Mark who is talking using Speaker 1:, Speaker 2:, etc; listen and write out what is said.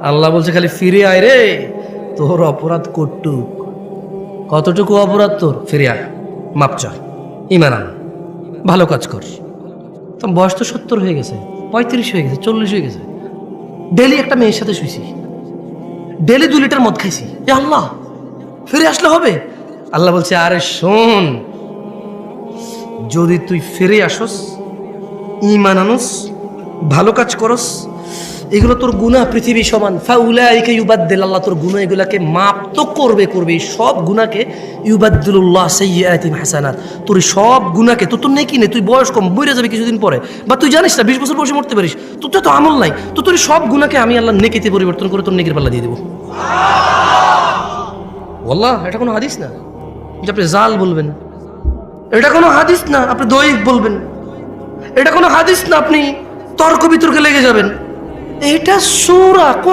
Speaker 1: আল্লাহ বলছে খালি ফিরে আয় রে, তোর অপরাধ কটুক, কতটুকু অপরাধ তোর, ফিরে আয়, মাপ চা, ঈমান আন, ভালো কাজ কর। তো বয়স তো 70 হয়ে গেছে, 35 হয়ে গেছে, 40 হয়ে গেছে, ডেলি একটা মেয়ের সাথে শুইছি, ডেলি 2 লিটার মদ খাইছি, এ আল্লাহ ফিরে আসলে হবে? আল্লাহ বলছে আরে শোন, যদি তুই ফিরে আসস, ঈমান আনস, ভালো কাজ করস, এগুলো তোর গুনাহ পৃথিবী সমান, ফাউলাইকা ইউবাদদিল, আল্লাহ তোর গুনাহ এগুলাকে মাপ তো করবে, সব গুনাহকে ইউবাদদিলুল্লাহ সাইয়্যাতিহিম হাসানাত, তোর সব গুনাহকে, তোর নেকি নেই, তুই বয়স কম, মরে যাবে কিছুদিন পরে, বা তুই জানিস না 20 বছর বয়সে মরতে পারিস, তোর তো আমল নাই, তো তোর সব গুনাহকে আমি আল্লাহ নেকিতে পরিবর্তন করে তোর নেকির পাল্লা দিয়ে দেবো। আল্লাহ, এটা কোনো হাদিস না যে আপনি জাল বলবেন, এটা কোনো হাদিস না আপনি দয়ীফ বলবেন, এটা কোনো হাদিস না আপনি তর্ক বিতর্কে লেগে যাবেন, এটা সূরা।